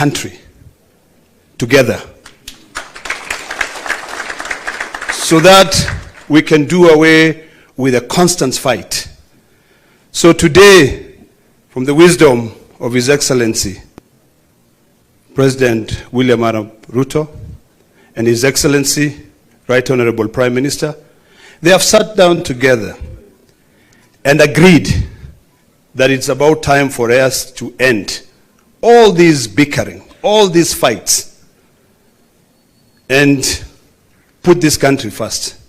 country together so that we can do away with a constant fight. So today, from the wisdom of His Excellency, President William Ruto, and His Excellency, Right Honorable Prime Minister, they have sat down together and agreed that it's about time for us to end all these bickering, all these fights, and put this country first.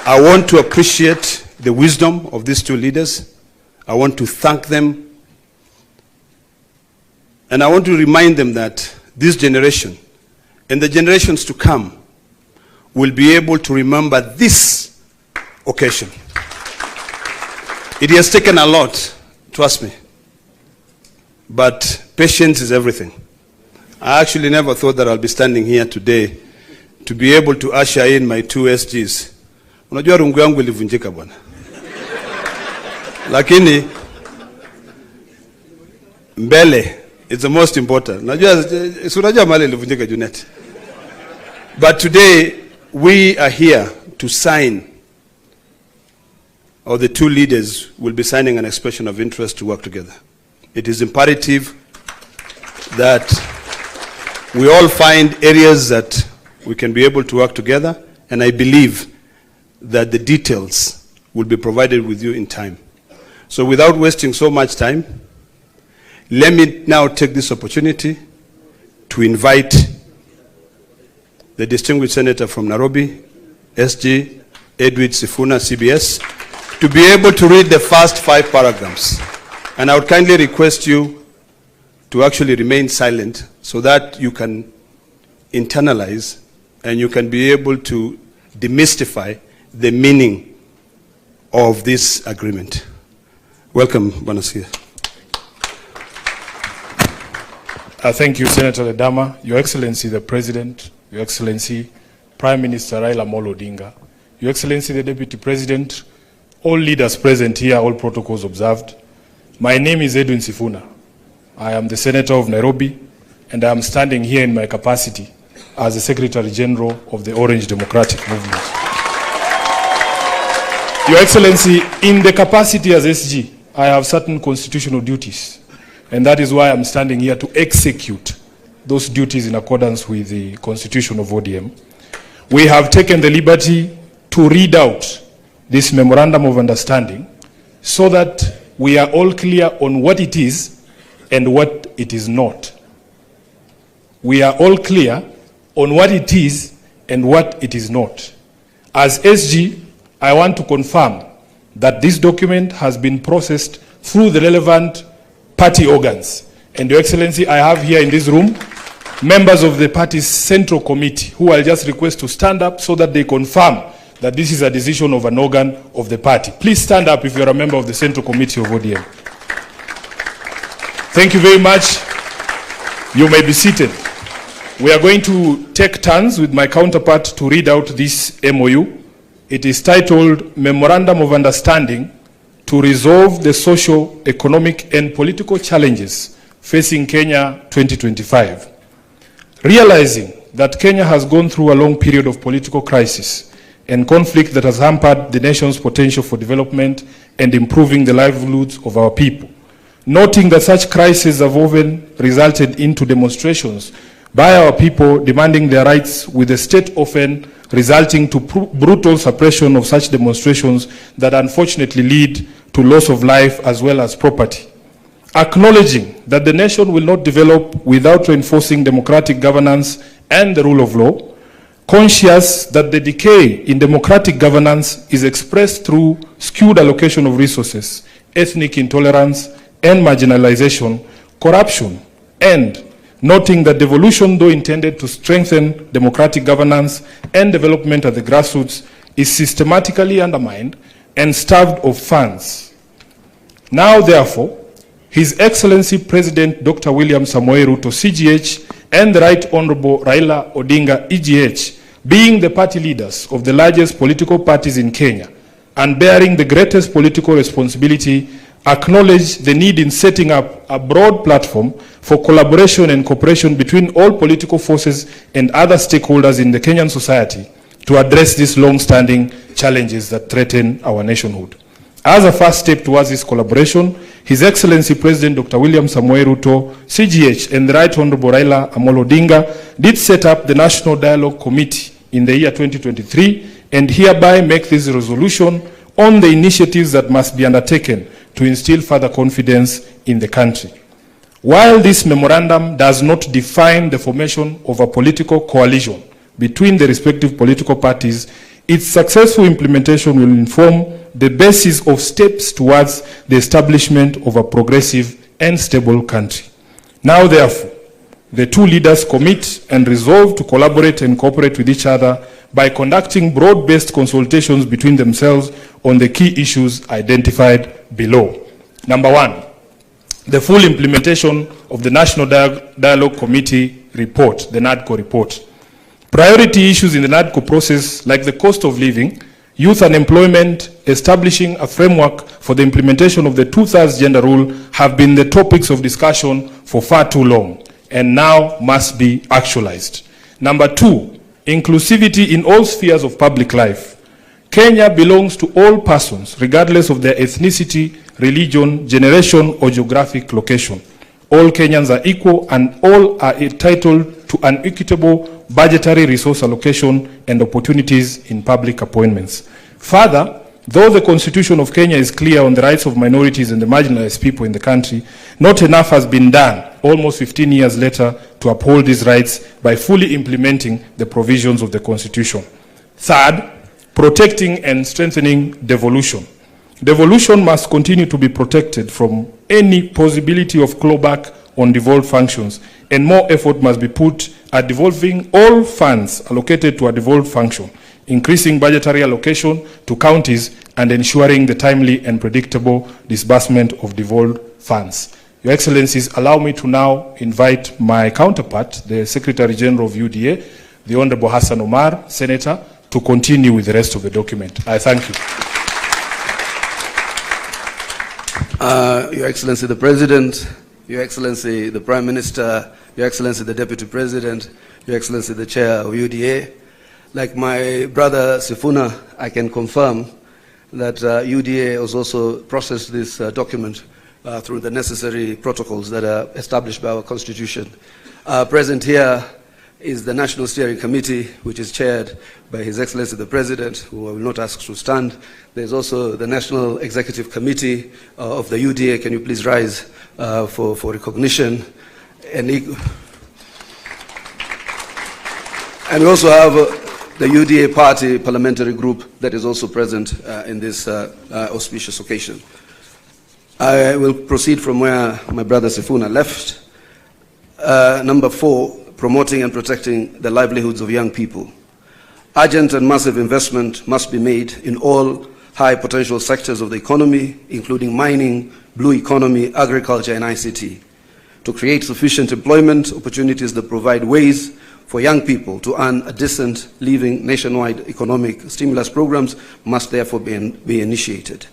I want to appreciate the wisdom of these two leaders. I want to thank them. And I want to remind them that this generation and the generations to come will be able to remember this occasion. It has taken a lot, trust me. But patience is everything. I actually never thought that I'll be standing here today to be able to usher in my two SGs. Unajua rungu yangu ilivunjika bwana. Lakini mbele is the most important. Unajua mali ilivunjika Junet. But today we are here to sign, or the two leaders will be signing an expression of interest to work together. It is imperative that we all find areas that we can be able to work together, and I believe that the details will be provided with you in time. So without wasting so much time, let me now take this opportunity to invite the distinguished senator from Nairobi, SG Edward Sifuna, CBS, to be able to read the first 5 paragraphs. And I would kindly request you to actually remain silent so that you can internalize and you can be able to demystify the meaning of this agreement. Welcome, Bonasia. Thank you, Senator Ledama, Your Excellency the President, Your Excellency Prime Minister Raila Odinga, Your Excellency the Deputy President, all leaders present here, all protocols observed. My name is Edwin Sifuna. I am the Senator of Nairobi, and I am standing here in my capacity as the Secretary General of the Orange Democratic Movement. Your Excellency, in the capacity as SG, I have certain constitutional duties, and that is why I'm standing here to execute those duties in accordance with the Constitution of ODM. We have taken the liberty to read out this Memorandum of Understanding so that we are all clear on what it is and what it is not. We are all clear on what it is and what it is not. As SG, I want to confirm that this document has been processed through the relevant party organs. And Your Excellency, I have here in this room members of the party's central committee who I'll just request to stand up so that they confirm that this is a decision of an organ of the party. Please stand up if you're a member of the Central Committee of ODM. Thank you very much. You may be seated. We are going to take turns with my counterpart to read out this MOU. It is titled Memorandum of Understanding to Resolve the Social, Economic and Political Challenges Facing Kenya 2025. Realizing that Kenya has gone through a long period of political crisis and conflict that has hampered the nation's potential for development and improving the livelihoods of our people. Noting that such crises have often resulted into demonstrations by our people demanding their rights, with the state often resulting to brutal suppression of such demonstrations that unfortunately lead to loss of life as well as property. Acknowledging that the nation will not develop without reinforcing democratic governance and the rule of law, conscious that the decay in democratic governance is expressed through skewed allocation of resources, ethnic intolerance and marginalization, corruption, and noting that devolution, though intended to strengthen democratic governance and development at the grassroots, is systematically undermined and starved of funds. Now, therefore, His Excellency President Dr. William Samoei Ruto, CGH, and the Right Honorable Raila Odinga, EGH, being the party leaders of the largest political parties in Kenya and bearing the greatest political responsibility acknowledge the need in setting up a broad platform for collaboration and cooperation between all political forces and other stakeholders in the Kenyan society to address these long-standing challenges that threaten our nationhood. As a first step towards this collaboration, His Excellency President Dr. William Samoei Ruto, CGH, and the Right Honorable Raila Odinga did set up the National Dialogue Committee in the year 2023 and hereby make this resolution on the initiatives that must be undertaken to instill further confidence in the country. While this memorandum does not define the formation of a political coalition between the respective political parties, its successful implementation will inform the basis of steps towards the establishment of a progressive and stable country. Now, therefore, the two leaders commit and resolve to collaborate and cooperate with each other by conducting broad-based consultations between themselves on the key issues identified below. Number one, the full implementation of the National Dialogue Committee report, the NADCO report. Priority issues in the NADCO process, like the cost of living, youth unemployment, establishing a framework for the implementation of the 2/3 gender rule, have been the topics of discussion for far too long and now must be actualized. Number two, inclusivity in all spheres of public life. Kenya belongs to all persons, regardless of their ethnicity, religion, generation, or geographic location. All Kenyans are equal and all are entitled to an equitable budgetary resource allocation and opportunities in public appointments. Further, though the Constitution of Kenya is clear on the rights of minorities and the marginalized people in the country, not enough has been done almost 15 years later to uphold these rights by fully implementing the provisions of the Constitution. Third, protecting and strengthening devolution. Devolution must continue to be protected from any possibility of clawback on devolved functions, and more effort must be put at devolving all funds allocated to a devolved function, increasing budgetary allocation to counties, and ensuring the timely and predictable disbursement of devolved funds. Your Excellencies, allow me to now invite my counterpart, the Secretary General of UDA, the Honorable Hassan Omar, Senator, to continue with the rest of the document. I thank you. Your Excellency the President, Your Excellency the Prime Minister, Your Excellency the Deputy President, Your Excellency the Chair of UDA. Like my brother Sifuna, I can confirm that UDA has also processed this document through the necessary protocols that are established by our Constitution. Present here is the National Steering Committee, which is chaired by His Excellency the President, who I will not ask to stand. There's also the National Executive Committee of the UDA. Can you please rise for recognition? And we also have the UDA Party Parliamentary Group that is also present in this auspicious occasion. I will proceed from where my brother Sifuna left. Number 4, promoting and protecting the livelihoods of young people. Urgent and massive investment must be made in all high potential sectors of the economy, including mining, blue economy, agriculture, and ICT, to create sufficient employment opportunities that provide ways for young people to earn a decent living. Nationwide economic stimulus programs must therefore be initiated.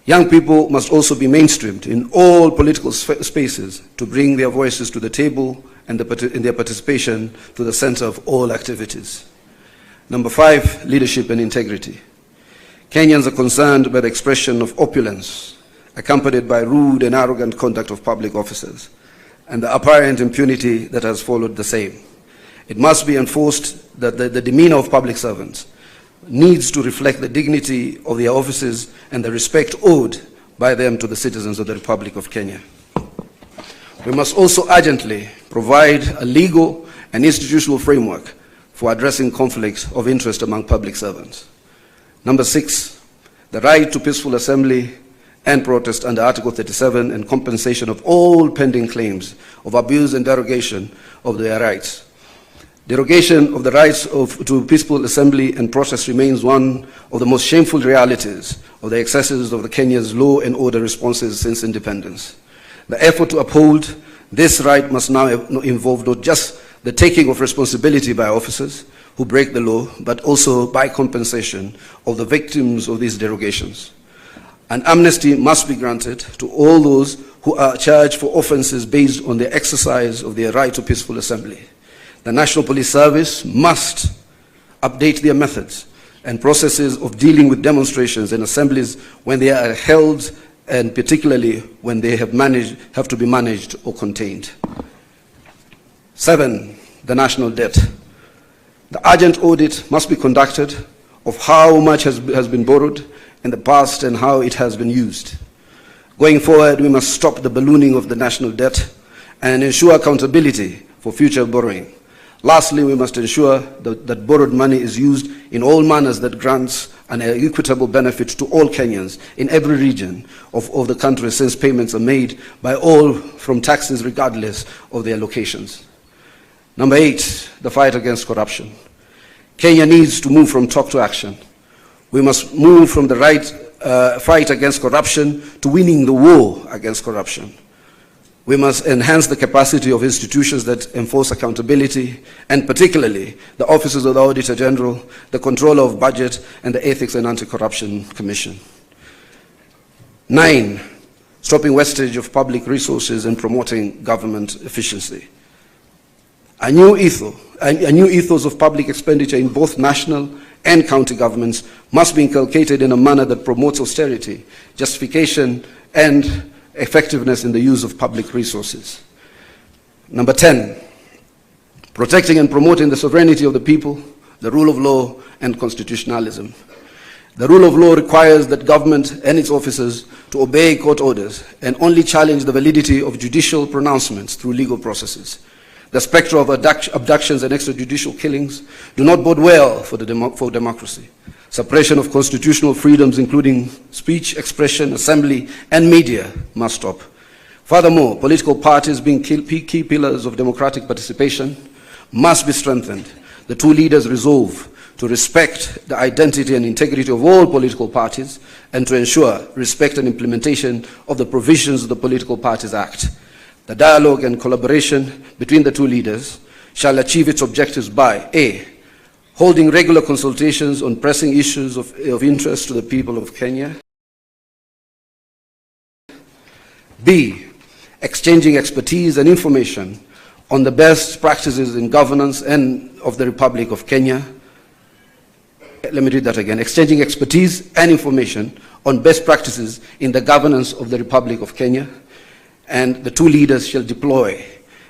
Young people must also be mainstreamed in all political spaces to bring their voices to the table and in their participation to the center of all activities. Number 5, leadership and integrity. Kenyans are concerned by the expression of opulence, accompanied by rude and arrogant conduct of public officers, and the apparent impunity that has followed the same. It must be enforced that the demeanor of public servants needs to reflect the dignity of their offices and the respect owed by them to the citizens of the Republic of Kenya. We must also urgently provide a legal and institutional framework for addressing conflicts of interest among public servants. Number 6, the right to peaceful assembly and protest under Article 37 and compensation of all pending claims of abuse and derogation of their rights. Derogation of the rights to peaceful assembly and protest remains one of the most shameful realities of the excesses of the Kenya's law and order responses since independence. The effort to uphold this right must now involve not just the taking of responsibility by officers who break the law, but also by compensation of the victims of these derogations. An amnesty must be granted to all those who are charged for offences based on the exercise of their right to peaceful assembly. The National Police Service must update their methods and processes of dealing with demonstrations and assemblies when they are held, and particularly when they have to be managed or contained. 7, the national debt. The urgent audit must be conducted of how much has been borrowed in the past and how it has been used. Going forward, we must stop the ballooning of the national debt and ensure accountability for future borrowing. Lastly, we must ensure that borrowed money is used in all manners that grants an equitable benefit to all Kenyans in every region of the country, since payments are made by all from taxes regardless of their locations. Number 8, the fight against corruption. Kenya needs to move from talk to action. We must move from the fight against corruption to winning the war against corruption. We must enhance the capacity of institutions that enforce accountability, and particularly the offices of the Auditor General, the Controller of Budget, and the Ethics and Anti-Corruption Commission. 9, stopping wastage of public resources and promoting government efficiency. A new ethos of public expenditure in both national and county governments must be inculcated in a manner that promotes austerity, justification, and effectiveness in the use of public resources. Number 10, protecting and promoting the sovereignty of the people, the rule of law, and constitutionalism. The rule of law requires that government and its officers to obey court orders and only challenge the validity of judicial pronouncements through legal processes. The spectre of abductions and extrajudicial killings do not bode well for democracy. Suppression of constitutional freedoms, including speech, expression, assembly, and media, must stop. Furthermore, political parties, being key pillars of democratic participation, must be strengthened. The two leaders resolve to respect the identity and integrity of all political parties and to ensure respect and implementation of the provisions of the Political Parties Act. The dialogue and collaboration between the two leaders shall achieve its objectives by A, holding regular consultations on pressing issues of interest to the people of Kenya. B, exchanging expertise and information on the best practices in governance and of the Republic of Kenya. Let me read that again. Exchanging expertise and information on best practices in the governance of the Republic of Kenya. And the two leaders shall deploy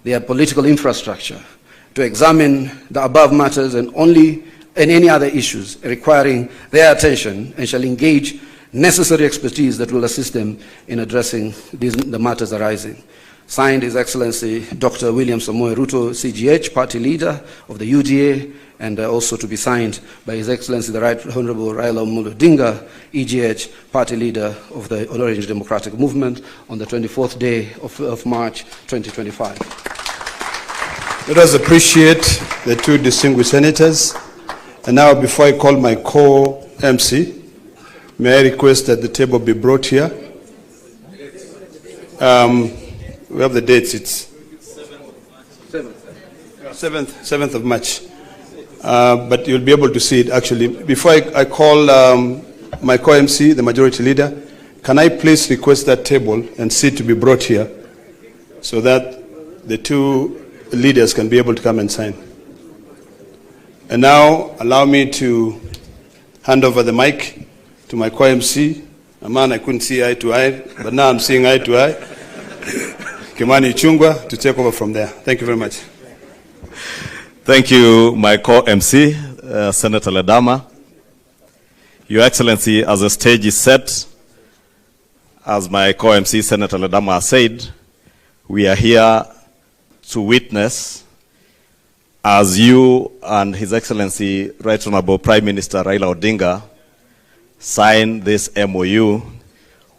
their political infrastructure to examine the above matters and any other issues requiring their attention, and shall engage necessary expertise that will assist them in addressing the matters arising. Signed, His Excellency Dr. William Samoei Ruto, CGH, Party Leader of the UDA, and also to be signed by His Excellency the Right Honorable Raila Odinga, EGH, Party Leader of the Orange Democratic Movement, on the 24th day of March 2025. Let us appreciate the two distinguished senators. And now, before I call my co-MC, may I request that the table be brought here. We have the dates. It's 7th of March. But you'll be able to see it actually. Before I call my co-MC, the majority leader, can I please request that table and seat to be brought here so that the two leaders can be able to come and sign. And now allow me to hand over the mic to my co-MC, a man I couldn't see eye to eye, but now I'm seeing eye to eye, Kimani Chungwa, to take over from there. Thank you very much. Thank you, my co-MC, Senator Ledama. Your Excellency, as the stage is set, as my co-MC, Senator Ledama, has said, we are here to witness as you and His Excellency, Right Honorable Prime Minister Raila Odinga, sign this MOU,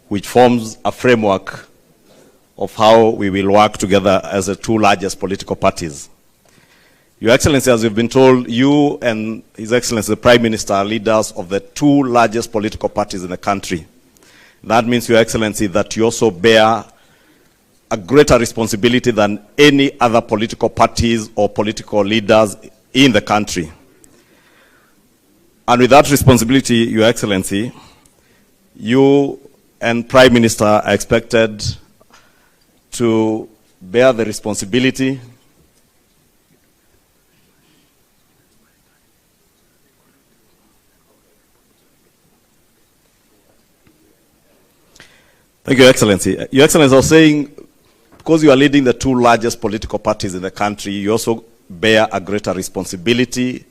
which forms a framework of how we will work together as the two largest political parties. Your Excellency, as we've been told, you and His Excellency the Prime Minister are leaders of the two largest political parties in the country. That means, Your Excellency, that you also bear a greater responsibility than any other political parties or political leaders in the country. And with that responsibility, Your Excellency, you and Prime Minister are expected to bear the responsibility Thank you, Excellency. Your Excellency, I was saying, because you are leading the two largest political parties in the country, you also bear a greater responsibility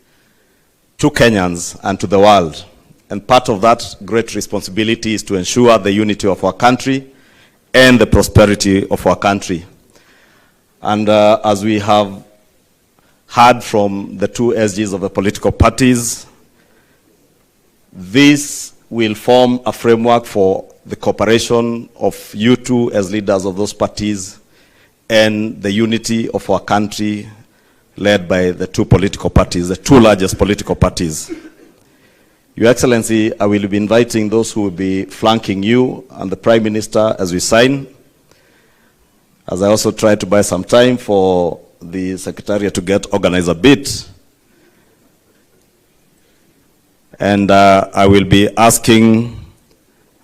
to Kenyans and to the world. And part of that great responsibility is to ensure the unity of our country and the prosperity of our country. And as we have heard from the two SGs of the political parties, this will form a framework for the cooperation of you two as leaders of those parties and the unity of our country led by the two political parties, the two largest political parties. Your Excellency, I will be inviting those who will be flanking you and the Prime Minister as we sign, as I also try to buy some time for the Secretariat to get organized a bit. And I will be asking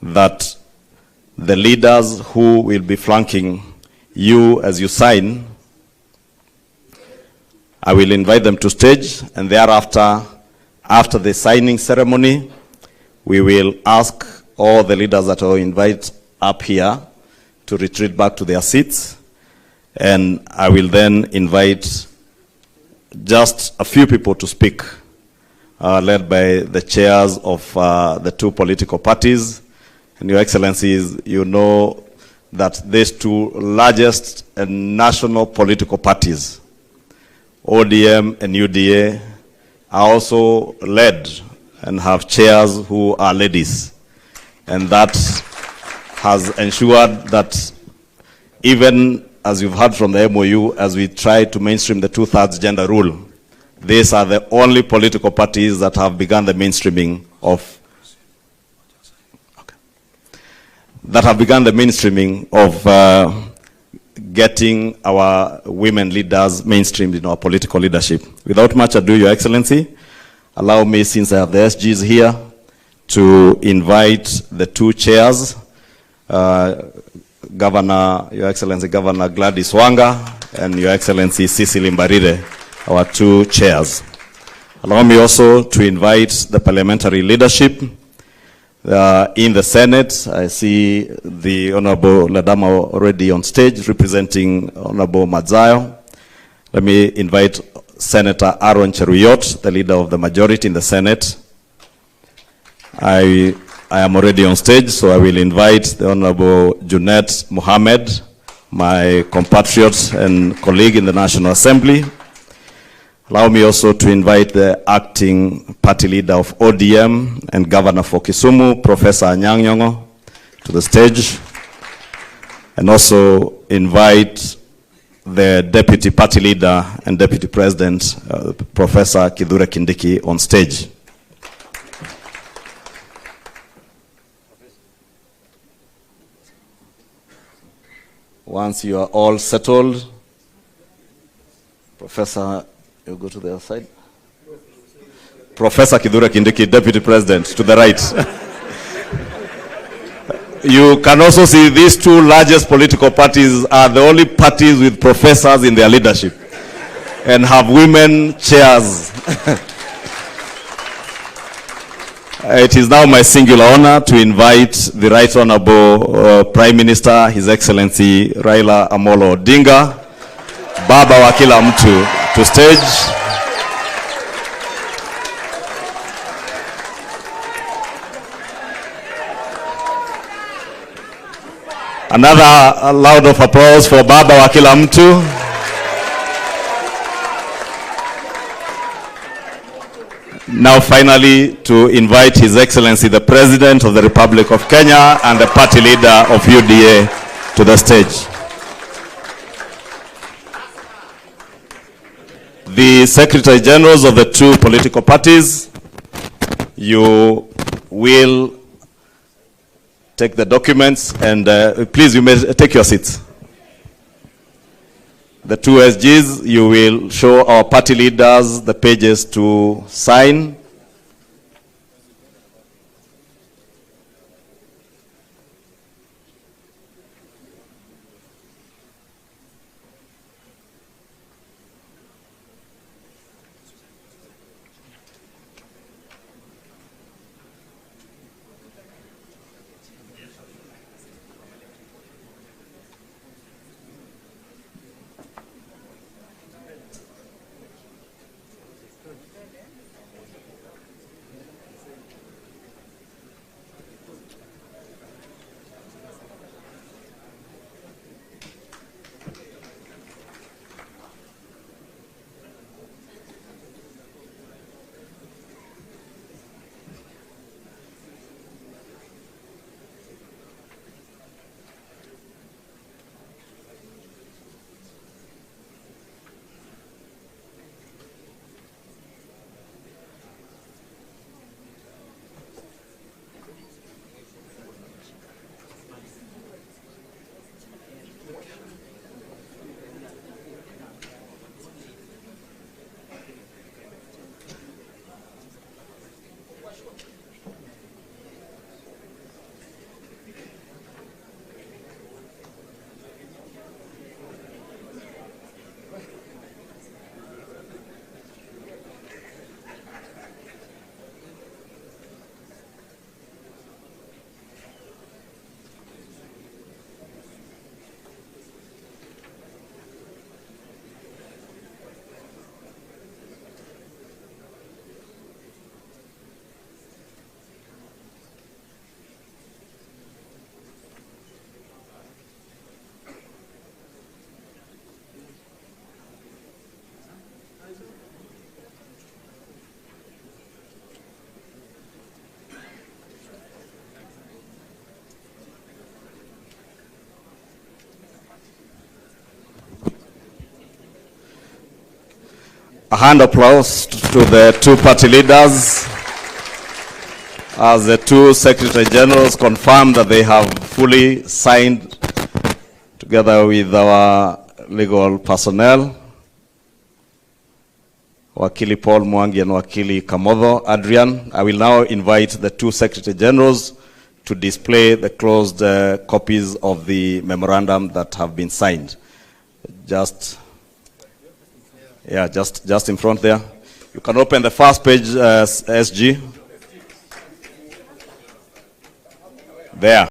that the leaders who will be flanking you as you sign, I will invite them to stage, and thereafter, after the signing ceremony, we will ask all the leaders that I invite up here to retreat back to their seats, and I will then invite just a few people to speak, led by the chairs of the two political parties. And Your Excellencies, you know that these two largest and national political parties, ODM and UDA, are also led and have chairs who are ladies. And that has ensured that even as you've heard from the MOU, as we try to mainstream the 2/3 gender rule, these are the only political parties that have begun the mainstreaming of getting our women leaders mainstreamed in our political leadership. Without much ado, Your Excellency, allow me, since I have the SGs here, to invite the two chairs, Governor, Your Excellency, Governor Gladys Wanga, and Your Excellency Cecily Mbarire, our two chairs. Allow me also to invite the parliamentary leadership. In the Senate, I see the Honorable Ledama already on stage representing Honorable Madzayo. Let me invite Senator Aaron Cheruyot, the leader of the majority in the Senate. I am already on stage, so I will invite the Honorable Junet Mohammed, my compatriot and colleague in the National Assembly. Allow me also to invite the acting party leader of ODM and governor for Kisumu, Professor Anyang' Nyong'o, to the stage. And also invite the deputy party leader and deputy president, Professor Kithure Kindiki, on stage. Once you are all settled, Professor, you go to the other side. Professor Kithure Kindiki, Deputy President, to the right. You can also see these two largest political parties are the only parties with professors in their leadership and have women chairs. It is now my singular honor to invite the Right Honorable Prime Minister, His Excellency Raila Amolo Odinga, Baba wa kila mtu, to stage. Another loud of applause for Baba wa kila mtu. Now finally to invite His Excellency the President of the Republic of Kenya and the party leader of UDA to the stage. The Secretary Generals of the two political parties, you will take the documents and please, you may take your seats. The two SGs, you will show our party leaders the pages to sign. A hand of applause to the two party leaders as the two Secretary Generals confirm that they have fully signed together with our legal personnel, Wakili Paul Mwangi and Wakili Kamodho Adrian. I will now invite the two Secretary Generals to display the closed copies of the memorandum that have been signed. Just in front there. You can open the first page, SG. There.